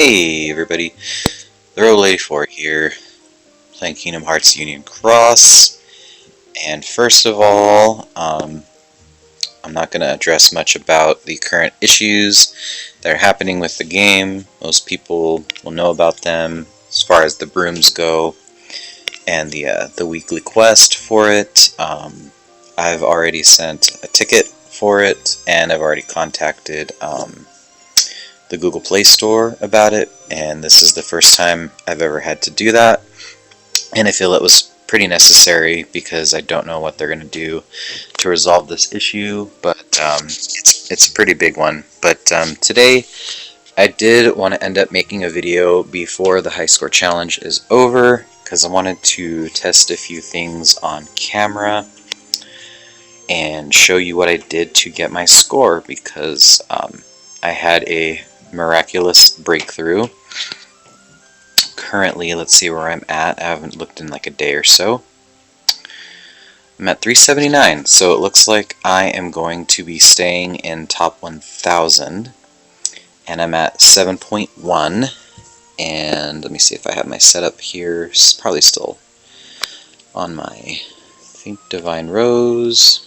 Hey everybody, the Roll84 here, playing Kingdom Hearts Union Cross, and first of all, I'm not going to address much about the current issues that are happening with the game. Most people will know about them as far as the brooms go, and the weekly quest for it. I've already sent a ticket for it, and I've already contacted the Google Play Store about it, and this is the first time I've ever had to do that, and I feel it was pretty necessary because I don't know what they're going to do to resolve this issue, but it's a pretty big one. But today I did want to end up making a video before the high score challenge is over because I wanted to test a few things on camera and show you what I did to get my score, because I had a miraculous breakthrough. Currently, let's see where I'm at. I haven't looked in like a day or so. I'm at 379, so it looks like I am going to be staying in top 1000, and I'm at 7.1. And let me see if I have my setup here. It's probably still on my, I think, Divine Rose.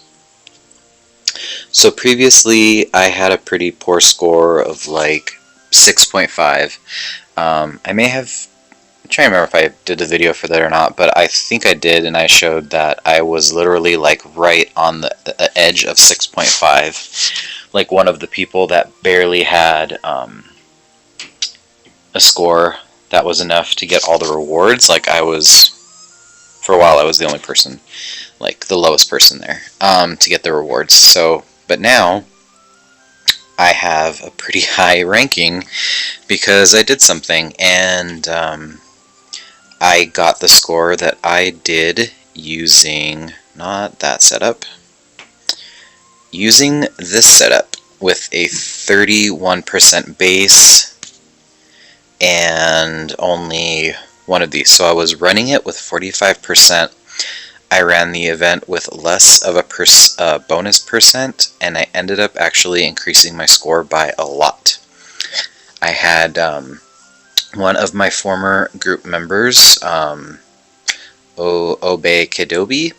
So previously I had a pretty poor score of like 6.5. I may have, I'm trying to remember if I did a video for that or not, but I think I did, and I showed that I was literally like right on the edge of 6.5, like one of the people that barely had a score that was enough to get all the rewards. Like I was, for a while I was the only person, like the lowest person there, to get the rewards. So, but now I have a pretty high ranking because I did something, and I got the score that I did using, not that setup, using this setup with a 31% base and only one of these. So I was running it with 45%. I ran the event with less of a bonus percent, and I ended up actually increasing my score by a lot. I had one of my former group members, Obe Kidobi,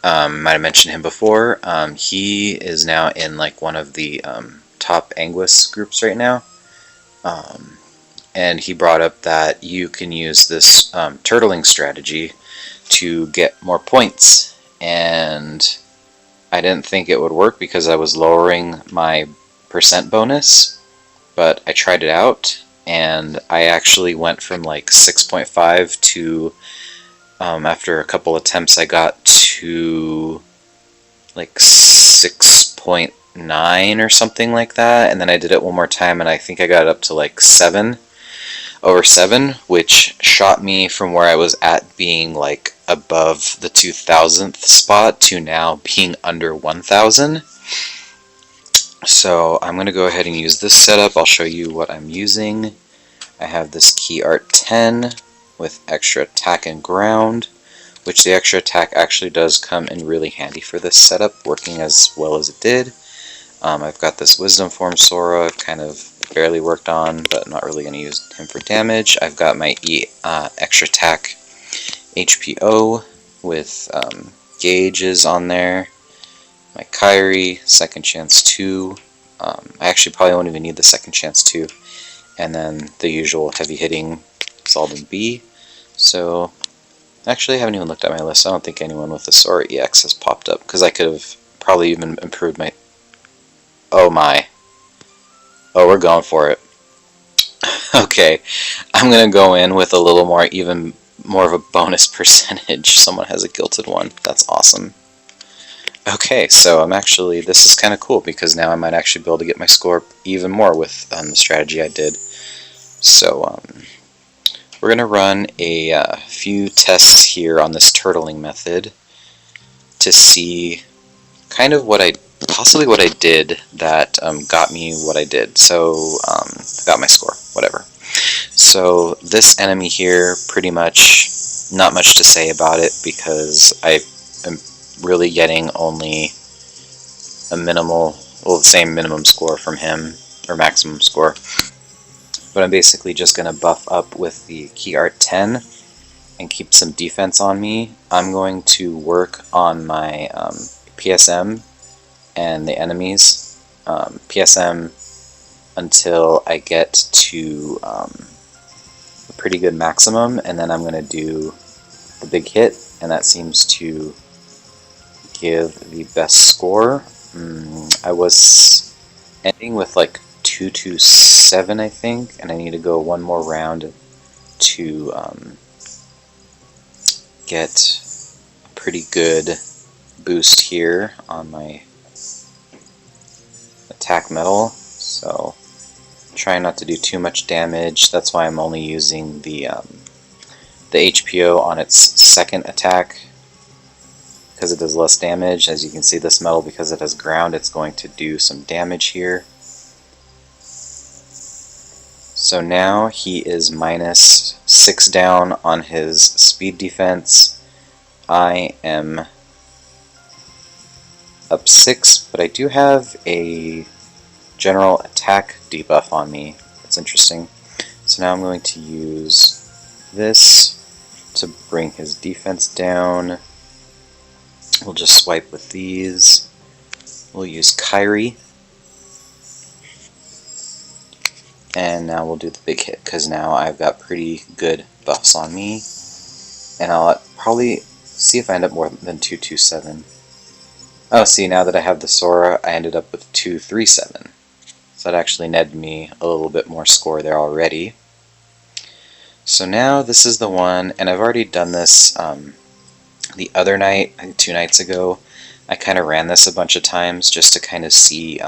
might have mentioned him before. He is now in like one of the top Anguis groups right now. And he brought up that you can use this turtling strategy to get more points, and I didn't think it would work because I was lowering my percent bonus, but I tried it out, and I actually went from like 6.5 to, after a couple attempts, I got to like 6.9 or something like that, and then I did it one more time, and I think I got up to like 7, over 7, which shot me from where I was at being like above the 2000th spot to now being under 1000. So I'm going to go ahead and use this setup. I'll show you what I'm using. I have this Key Art 10 with extra attack and ground, which the extra attack actually does come in really handy for this setup, working as well as it did. I've got this Wisdom Form Sora, kind of barely worked on, but I'm not really going to use him for damage. I've got my extra attack HPO with gauges on there. My Kyrie, second chance 2. I actually probably won't even need the second chance 2. And then the usual heavy hitting Zaldin B. So, actually I haven't even looked at my list. I don't think anyone with the Sora EX has popped up, because I could have probably even improved my... Oh my. Oh, we're going for it. Okay, I'm going to go in with a little more, even more of a bonus percentage. Someone has a Gilted one. That's awesome. Okay, so I'm actually, this is kind of cool because now I might actually be able to get my score even more with the strategy I did. So, we're going to run a few tests here on this turtling method to see kind of what possibly what I did that got me what I did. So, got my score, whatever. So, this enemy here, pretty much not much to say about it because I am really getting only a minimal, well, the same minimum score from him, or maximum score. but I'm basically just going to buff up with the key art 10 and keep some defense on me. I'm going to work on my PSM and the enemies. PSM until I get to a pretty good maximum, and then I'm going to do the big hit, and that seems to give the best score. I was ending with like 227, I think, and I need to go one more round to get a pretty good boost here on my attack metal. So trying not to do too much damage. That's why I'm only using the HPO on its second attack, because it does less damage. As you can see, this metal, because it has ground, it's going to do some damage here. So now he is -6 down on his speed defense. I am up 6, but I do have a general attack debuff on me. That's interesting. So now I'm going to use this to bring his defense down. We'll just swipe with these. We'll use Kyrie. And now we'll do the big hit, because now I've got pretty good buffs on me. And I'll probably see if I end up more than 227. Oh, see, now that I have the Sora, I ended up with 237. So that actually netted me a little bit more score there already. So now this is the one, and I've already done this the other night, I think 2 nights ago. I kind of ran this a bunch of times just to kind of see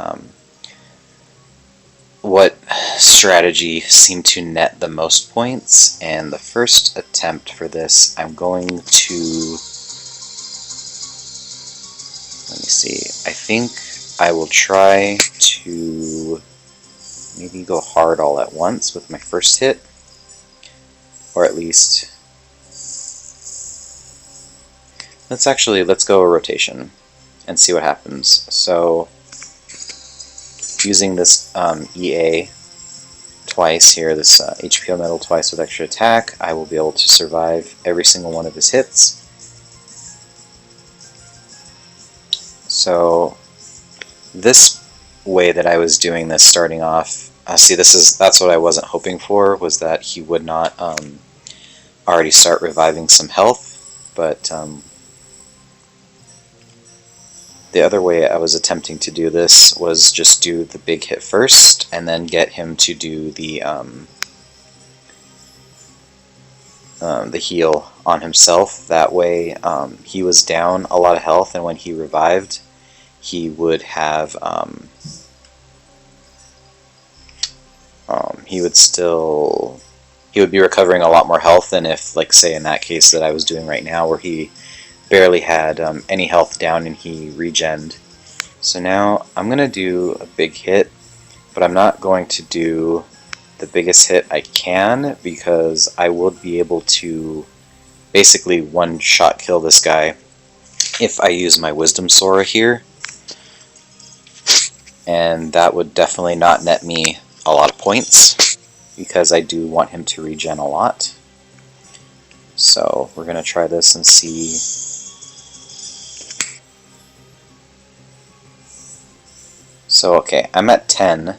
what strategy seemed to net the most points. And the first attempt for this, I'm going to, let me see, I think I will try to maybe go hard all at once with my first hit, or at least, let's go a rotation and see what happens. So using this EA twice here, this HPO metal twice with extra attack, I will be able to survive every single one of his hits. So this way that I was doing this starting off, see, that's what I wasn't hoping for, was that he would not already start reviving some health, but the other way I was attempting to do this was just do the big hit first, and then get him to do the heal on himself. That way he was down a lot of health, and when he revived, he would have he would be recovering a lot more health than if, like, say in that case that I was doing right now, where he barely had any health down and he regened. So now I'm going to do a big hit, but I'm not going to do the biggest hit I can, because I would be able to basically one-shot kill this guy if I use my Wisdom Sora here. And that would definitely not net me a lot of points, because I do want him to regen a lot. So we're going to try this and see. So okay, I'm at 10.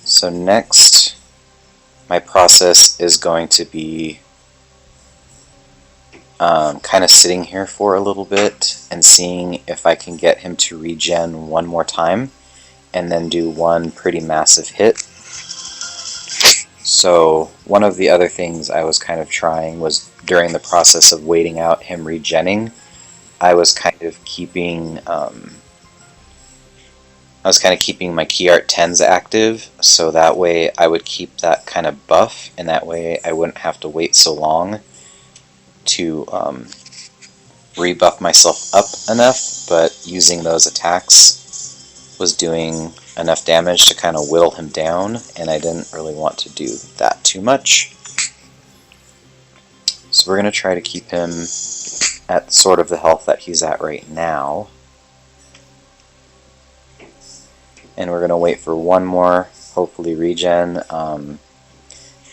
So next, my process is going to be kind of sitting here for a little bit and seeing if I can get him to regen one more time, and then do one pretty massive hit. So one of the other things I was kind of trying was, during the process of waiting out him regenning, I was kind of keeping my key art 10s active, so that way I would keep that kind of buff, and that way I wouldn't have to wait so long to rebuff myself up enough. But using those attacks was doing enough damage to kind of whittle him down, and I didn't really want to do that too much. So we're going to try to keep him at sort of the health that he's at right now. And we're going to wait for one more, hopefully regen.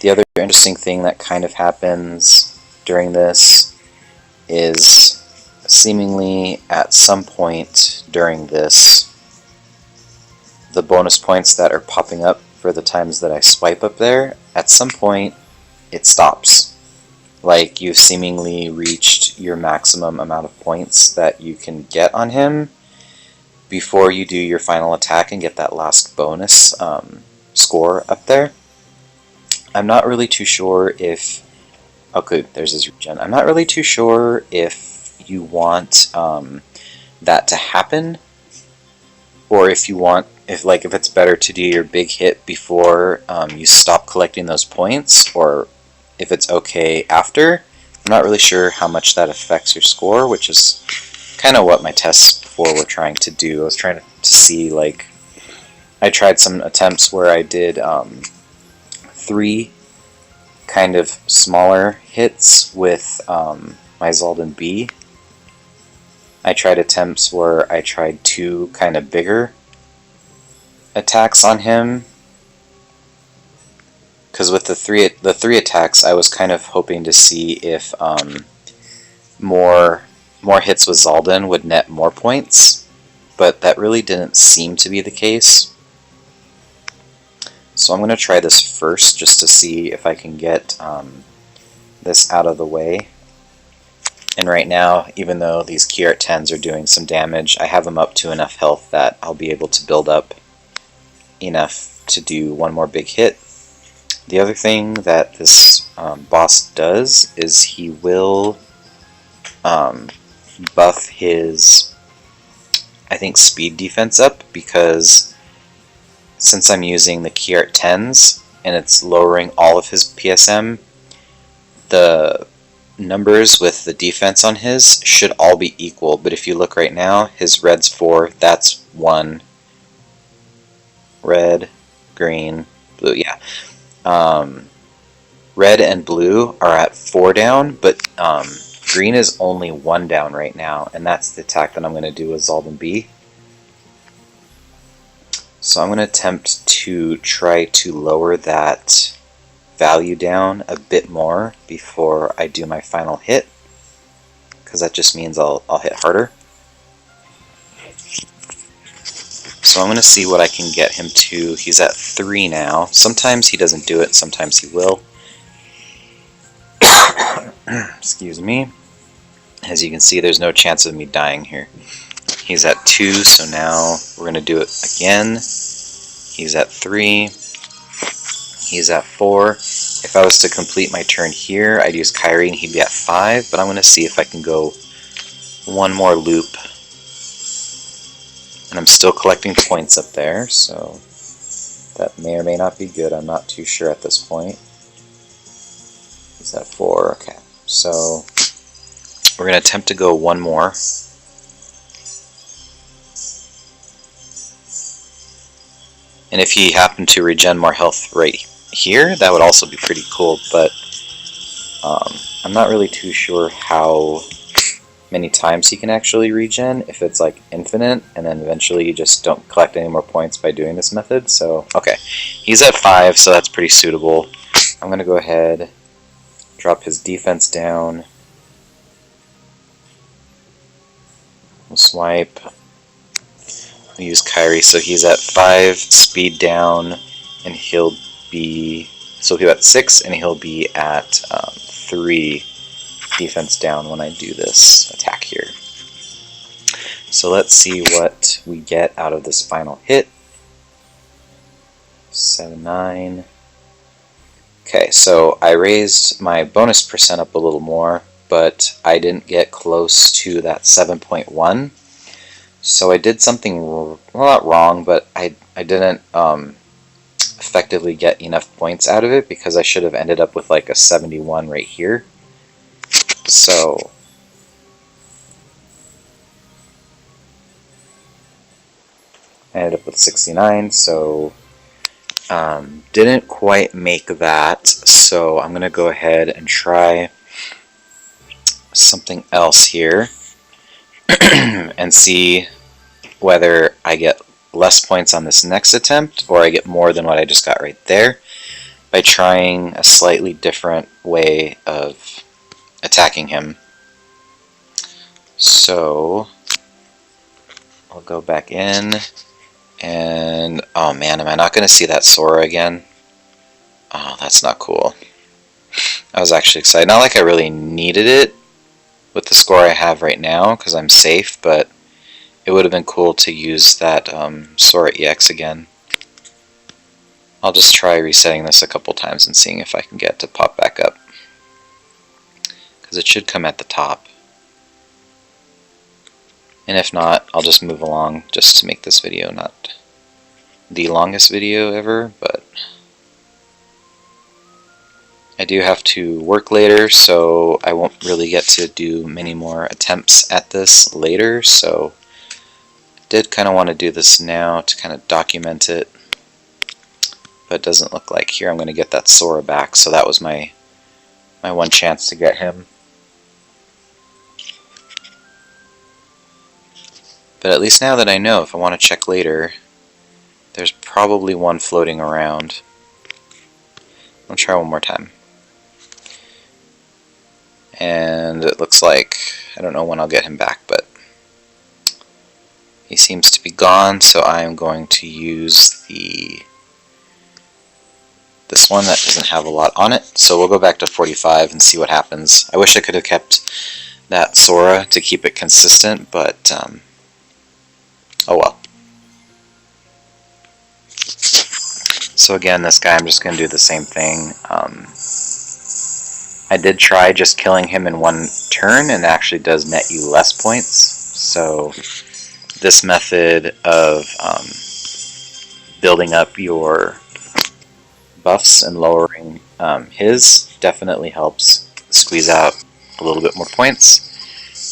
The other interesting thing that kind of happens during this is seemingly at some point during this, the bonus points that are popping up for the times that I swipe up there, at some point it stops. Like you've seemingly reached your maximum amount of points that you can get on him before you do your final attack and get that last bonus score up there. I'm not really too sure if... Okay, there's his regen. I'm not really too sure if you want that to happen, or if you want, if it's better to do your big hit before you stop collecting those points, or if it's okay after. I'm not really sure how much that affects your score, which is kind of what my tests before were trying to do. I was trying to see, like, I tried some attempts where I did 3 kind of smaller hits with my Zaldin B. I tried attempts where I tried 2 kind of bigger attacks on him, because with the three attacks I was kind of hoping to see if more hits with Zaldin would net more points, but that really didn't seem to be the case. So I'm going to try this first just to see if I can get this out of the way. And right now, even though these Key Art 10s are doing some damage, I have them up to enough health that I'll be able to build up enough to do one more big hit. The other thing that this boss does is he will buff his, I think, speed defense up, because since I'm using the Key Art 10s and it's lowering all of his PSM, the numbers with the defense on his should all be equal. But if you look right now, his red's 4, that's 1. Red, green, blue, yeah. Red and blue are at 4 down, but green is only 1 down right now, and that's the attack that I'm going to do with Zaldin B. So I'm going to attempt to try to lower that value down a bit more before I do my final hit, because that just means I'll hit harder. So I'm going to see what I can get him to. He's at 3 now. Sometimes he doesn't do it, sometimes he will. Excuse me. As you can see, there's no chance of me dying here. He's at 2, so now we're going to do it again. He's at 3. He's at 4. If I was to complete my turn here, I'd use Kyrie and he'd be at 5, but I'm going to see if I can go one more loop. And I'm still collecting points up there, so that may or may not be good. I'm not too sure at this point. He's at 4, okay. So we're going to attempt to go one more. And if he happened to regen more health right here, that would also be pretty cool, but I'm not really too sure how many times he can actually regen, if it's like infinite, and then eventually you just don't collect any more points by doing this method. So, okay, he's at 5, so that's pretty suitable. I'm going to go ahead, drop his defense down, we'll swipe, we'll use Kyrie, so he's at 5, speed down, and he'll be, so he'll be at 6, and he'll be at 3 defense down when I do this attack here. So let's see what we get out of this final hit. 7, 9. Okay, so I raised my bonus percent up a little more, but I didn't get close to that 7.1. So I did something, well, not wrong, but I didn't effectively get enough points out of it, because I should have ended up with like a 71 right here. So I ended up with 69, so didn't quite make that, so I'm going to go ahead and try something else here and see whether I get less points on this next attempt or I get more than what I just got right there. by trying a slightly different way of attacking him. So I'll go back in, and oh man, am I not going to see that Sora again? Oh, that's not cool. I was actually excited. Not like I really needed it with the score I have right now, because I'm safe, but it would have been cool to use that Sora EX again. I'll just try resetting this a couple times and seeing if I can get it to pop back up, because it should come at the top. And if not, I'll just move along just to make this video not the longest video ever, but I do have to work later, so I won't really get to do many more attempts at this later, so I did kind of want to do this now to kind of document it, but it doesn't look like here I'm going to get that Sora back, so that was my one chance to get him. But at least now that I know, if I want to check later, there's probably one floating around. I'll try one more time. And it looks like, I don't know when I'll get him back, but he seems to be gone, so I am going to use this one that doesn't have a lot on it. So we'll go back to 45 and see what happens. I wish I could have kept that Sora to keep it consistent, but oh well. So again, this guy, I'm just going to do the same thing. I did try just killing him in one turn, and it actually does net you less points. So this method of building up your buffs and lowering his definitely helps squeeze out a little bit more points.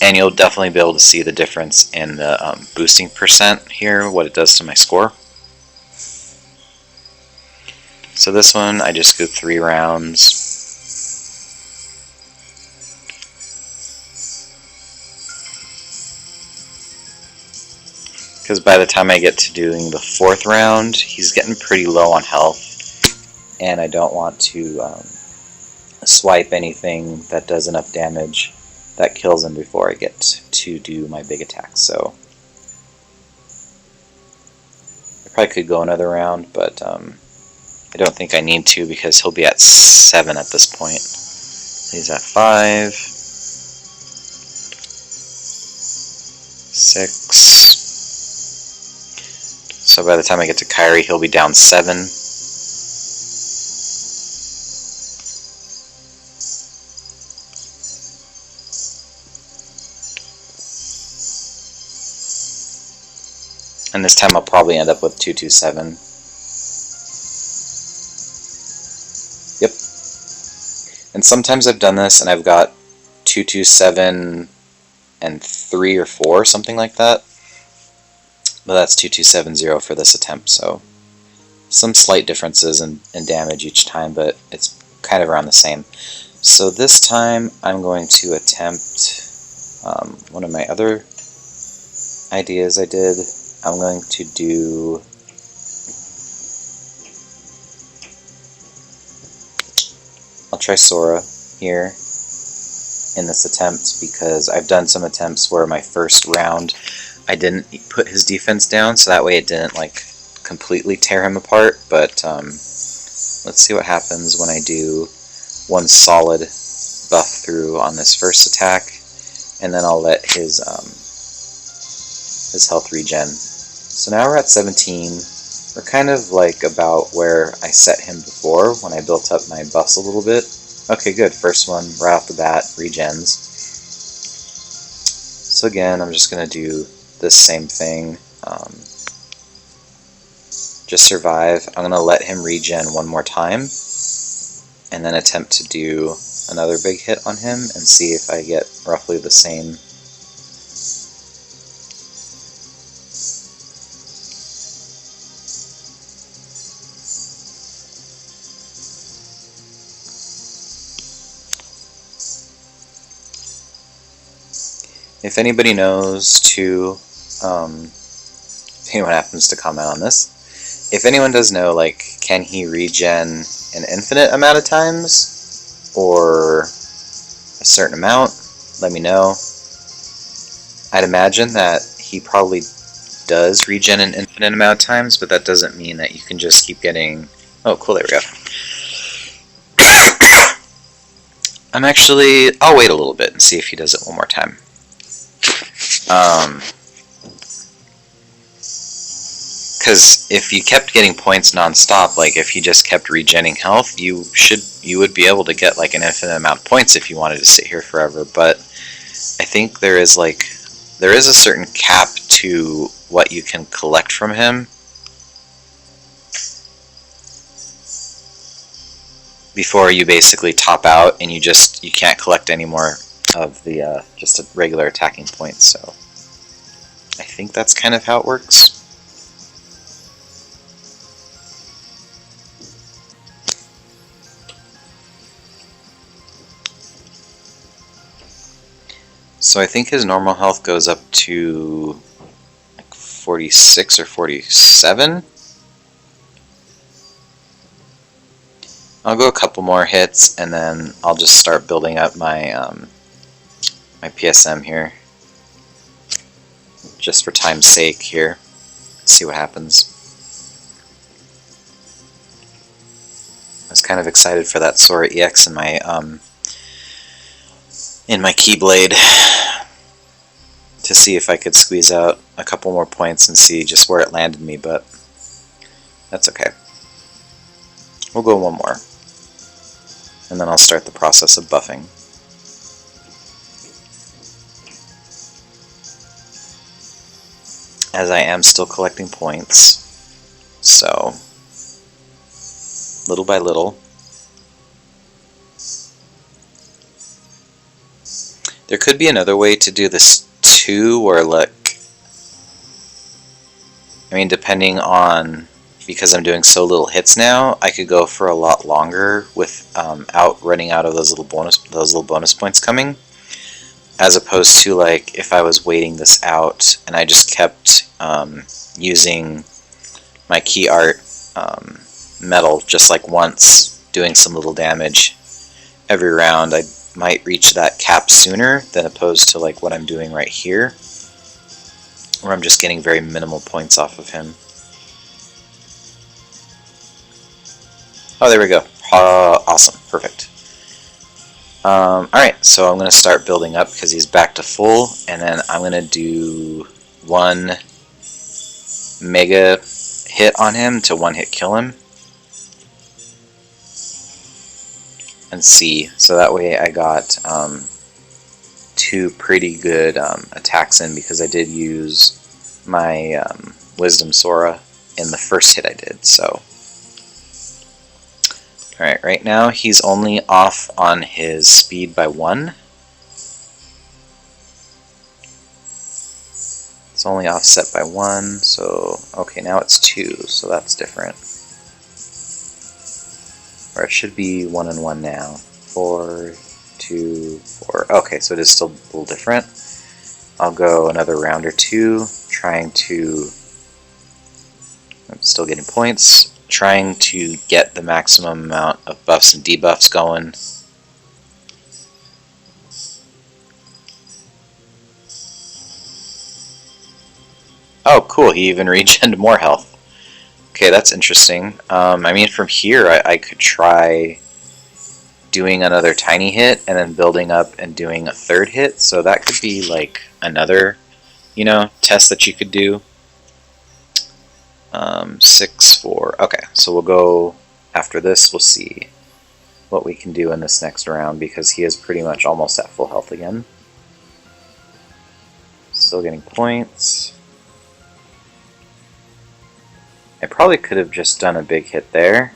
And you'll definitely be able to see the difference in the boosting percent here, what it does to my score. So this one, I just go 3 rounds. Because by the time I get to doing the 4th round, he's getting pretty low on health, and I don't want to swipe anything that does enough damage that kills him before I get to do my big attack. So I probably could go another round, but I don't think I need to, because he'll be at 7 at this point. He's at 5, 6. So by the time I get to Kyrie, he'll be down 7. And this time I'll probably end up with 227. Yep. And sometimes I've done this and I've got 227 and 3 or 4, something like that. But that's 2270 for this attempt, so some slight differences in damage each time, but it's kind of around the same. So this time I'm going to attempt one of my other ideas I did. I'm going to do I'll try Sora here in this attempt, because I've done some attempts where my first round I didn't put his defense down, so that way it didn't like completely tear him apart, but let's see what happens when I do one solid buff through on this first attack, and then I'll let his health regen. So now we're at 17. We're kind of like about where I set him before when I built up my buffs a little bit. Okay, good. First one right off the bat, regens. So again, I'm just going to do this same thing. Just survive. I'm going to let him regen one more time, and then attempt to do another big hit on him and see if I get roughly the same. If anybody knows too, if anyone happens to comment on this, if anyone does know, like, can he regen an infinite amount of times, or a certain amount? Let me know. I'd imagine that he probably does regen an infinite amount of times, but that doesn't mean that you can just keep getting... Oh, cool, there we go. I'll wait a little bit and see if he does it one more time. Because if you kept getting points non-stop, like if you just kept regenning health, you would be able to get like an infinite amount of points if you wanted to sit here forever. But I think there is a certain cap to what you can collect from him before you basically top out and you can't collect any more of the just a regular attacking points. So I think that's kind of how it works. So I think his normal health goes up to like 46 or 47. I'll go a couple more hits and then I'll just start building up my my PSM here, just for time's sake here. Let's see what happens. I was kind of excited for that Sora EX in my Keyblade to see if I could squeeze out a couple more points and see just where it landed me, but that's okay. We'll go one more, and then I'll start the process of buffing. As I am still collecting points, so little by little. There could be another way to do this too, where like, I mean, depending on, because I'm doing so little hits now, I could go for a lot longer without running out of those little bonus points coming, as opposed to like if I was waiting this out and I just kept using my key art metal just like once, doing some little damage every round. I might reach that cap sooner than opposed to like what I'm doing right here, where I'm just getting very minimal points off of him. Oh, there we go. Awesome. Perfect. Alright, so I'm going to start building up because he's back to full, and then I'm going to do one mega hit on him to one-hit kill him. And see, so that way I got two pretty good attacks in, because I did use my Wisdom Sora in the first hit I did. So, alright, right now he's only off on his speed by 1. It's only offset by 1, so okay, now it's 2, so that's different. Or it should be 1 and 1 now. 4, 2, 4. Okay, so it is still a little different. I'll go another round or two, trying to... I'm still getting points. Trying to get the maximum amount of buffs and debuffs going. Oh, cool, he even regened more health. Okay, that's interesting. I mean, from here, I could try doing another tiny hit and then building up and doing a third hit. So that could be like another, test that you could do. 6, 4. Okay, so we'll go after this. We'll see what we can do in this next round, because he is pretty much almost at full health again. Still getting points. I probably could have just done a big hit there,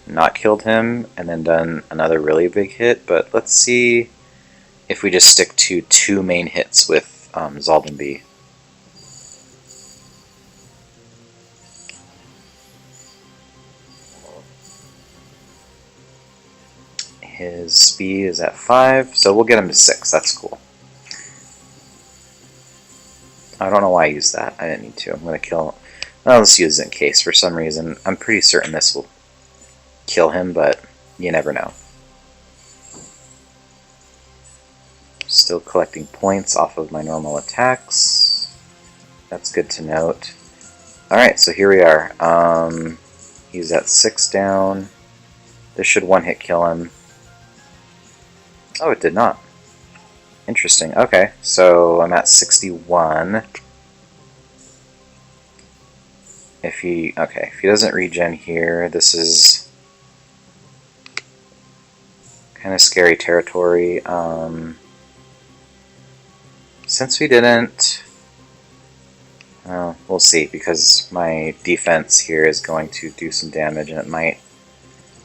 not killed him, and then done another really big hit, but let's see if we just stick to 2 main hits with Zaldinby. His speed is at 5, so we'll get him to 6, that's cool. I don't know why I used that. I didn't need to. I'm Well, let's use it in case for some reason. I'm pretty certain this will kill him, but you never know. Still collecting points off of my normal attacks. That's good to note. Alright, so here we are. He's at 6 down. This should one-hit kill him. Oh, it did not. Interesting. Okay, so I'm at 61. If he doesn't regen here, this is kind of scary territory. Since we didn't, we'll see, because my defense here is going to do some damage, and it might.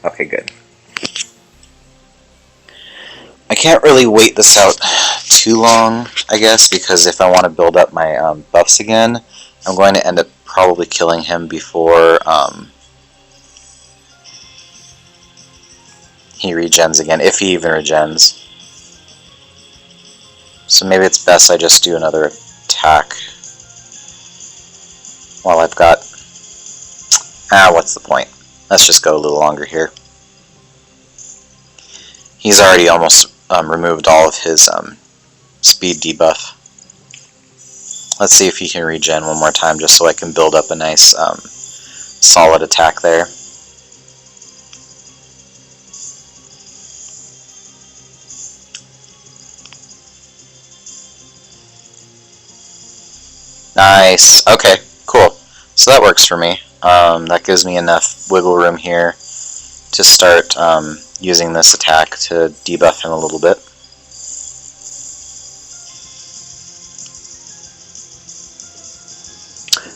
Okay, good. I can't really wait this out too long, I guess, because if I want to build up my buffs again, I'm going to end up probably killing him before he regens again, if he even regens. So maybe it's best I just do another attack while I've got... what's the point? Let's just go a little longer here. He's already almost removed all of his speed debuff. Let's see if he can regen one more time, just so I can build up a nice solid attack there. Nice. Okay, cool. So that works for me. That gives me enough wiggle room here to start using this attack to debuff him a little bit.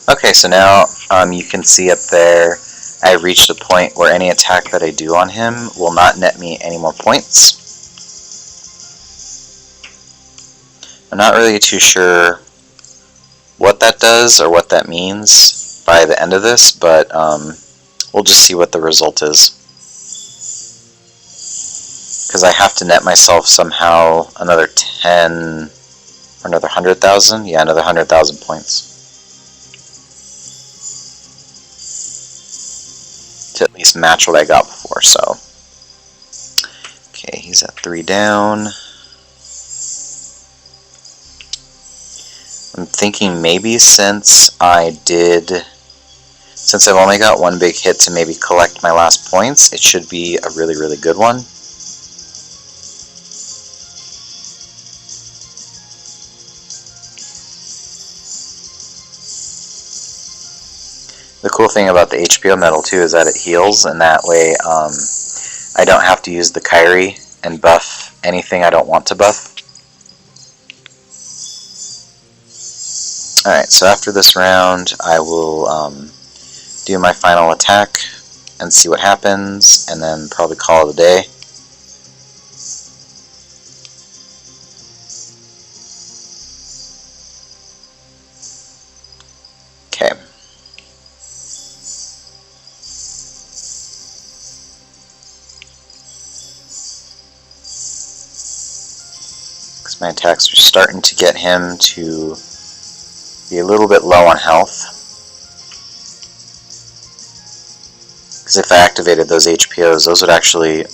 Okay, so now you can see up there I've reached a point where any attack that I do on him will not net me any more points. I'm not really too sure what that does or what that means by the end of this, but we'll just see what the result is. Because I have to net myself somehow another 10 or another 100,000. Yeah, another 100,000 points to at least match what I got before. So, okay, he's at 3 down. I'm thinking maybe since I've only got one big hit to maybe collect my last points, it should be a really, really good one. The cool thing about the HBO medal too is that it heals, and that way I don't have to use the Kyrie and buff anything I don't want to buff. Alright, so after this round I will do my final attack and see what happens, and then probably call it a day. Okay. Because my attacks are starting to get him to be a little bit low on health. Because if I activated those HPOs, those would actually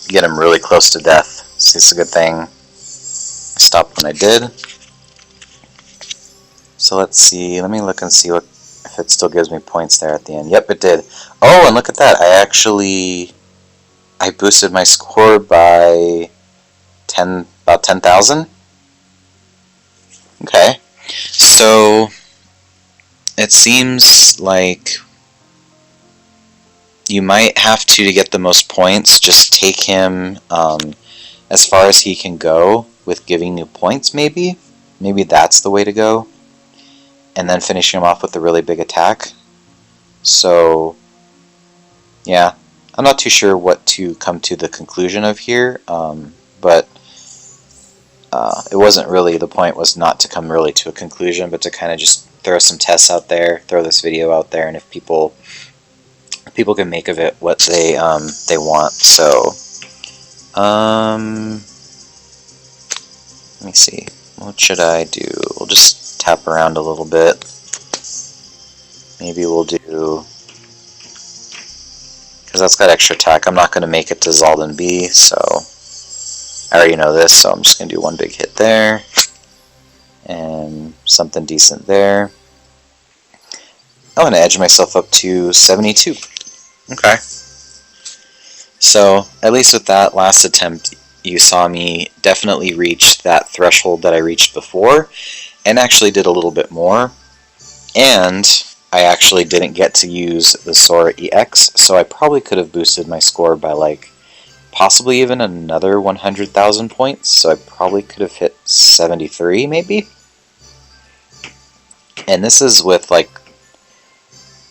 get him really close to death. So it's a good thing I stopped when I did. So let's see, let me look and see if it still gives me points there at the end. Yep, it did. Oh, and look at that, I boosted my score by about 10,000. Okay. So it seems like you might have to get the most points, just take him as far as he can go with giving you points, maybe. Maybe that's the way to go. And then finishing him off with a really big attack. So, yeah. I'm not too sure what to come to the conclusion of here, but it wasn't really, the point was not to come really to a conclusion, but to kind of just throw some tests out there, throw this video out there, and if people can make of it what they want. So, let me see. What should I do? We'll just tap around a little bit. Maybe we'll do, because that's got extra attack, I'm not going to make it to Zaldin B, so I already know this, so I'm just going to do one big hit there, and something decent there. I'm going to edge myself up to 72. Okay. So, at least with that last attempt, you saw me definitely reach that threshold that I reached before, and actually did a little bit more. And I actually didn't get to use the Sora EX, so I probably could have boosted my score by like possibly even another 100,000 points, so I probably could have hit 73 maybe. And this is with like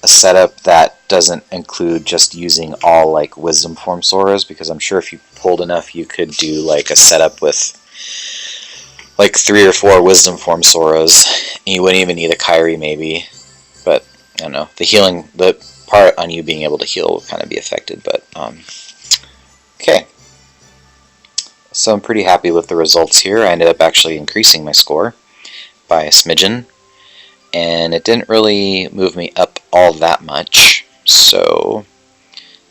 a setup that doesn't include just using all like Wisdom Form Soras, because I'm sure if you pulled enough you could do like a setup with like 3 or 4 Wisdom Form Soras, and you wouldn't even need a Kyrie maybe, but I don't know, the healing, the part on you being able to heal will kind of be affected, but okay. So I'm pretty happy with the results here. I ended up actually increasing my score by a smidgen, and it didn't really move me up all that much, so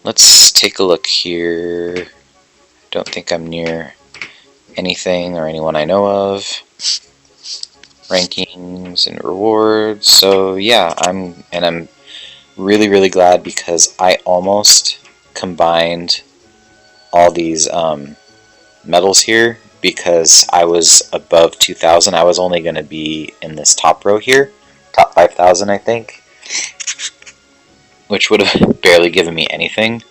let's take a look here. Don't think I'm near anything or anyone I know of. Rankings and rewards. So yeah, I'm really glad, because I almost combined all these medals here, because I was above 2,000. I was only going to be in this top row here, top 5,000 I think, which would have barely given me anything.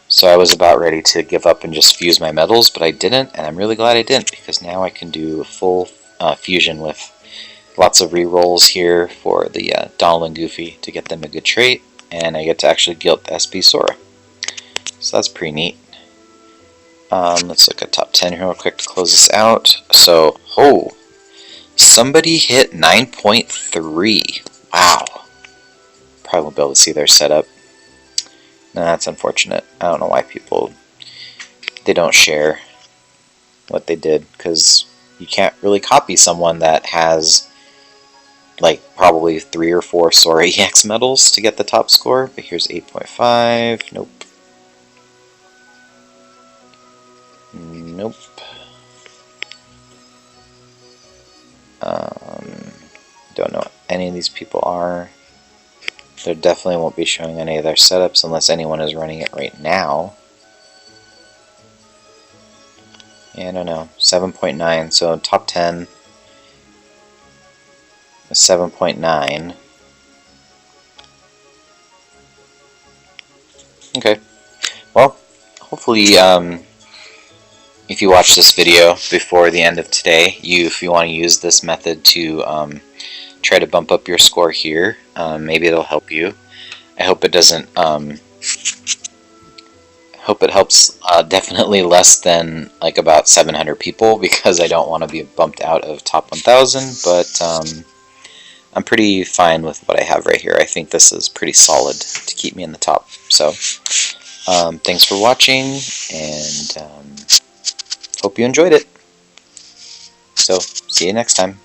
So I was about ready to give up and just fuse my medals, but I didn't, and I'm really glad I didn't, because now I can do a full fusion with lots of rerolls here for the Donald and Goofy to get them a good trait, and I get to actually guilt the SP Sora. So that's pretty neat. Let's look at top 10 here real quick to close this out. So, oh, somebody hit 9.3. Wow. Probably won't be able to see their setup. No, that's unfortunate. I don't know why people, they don't share what they did, because you can't really copy someone that has like probably 3 or 4 Sora EX medals to get the top score. But here's 8.5. Nope. Nope. Don't know what any of these people are. There definitely won't be showing any of their setups unless anyone is running it right now. Yeah, I don't know. 7.9, so top 10 is 7.9. Okay. Well, hopefully, if you watch this video before the end of today, if you want to use this method to try to bump up your score here, maybe it'll help you. I hope it doesn't. Hope it helps definitely less than like about 700 people, because I don't want to be bumped out of top 1,000. But I'm pretty fine with what I have right here. I think this is pretty solid to keep me in the top. So thanks for watching, and hope you enjoyed it. So see you next time.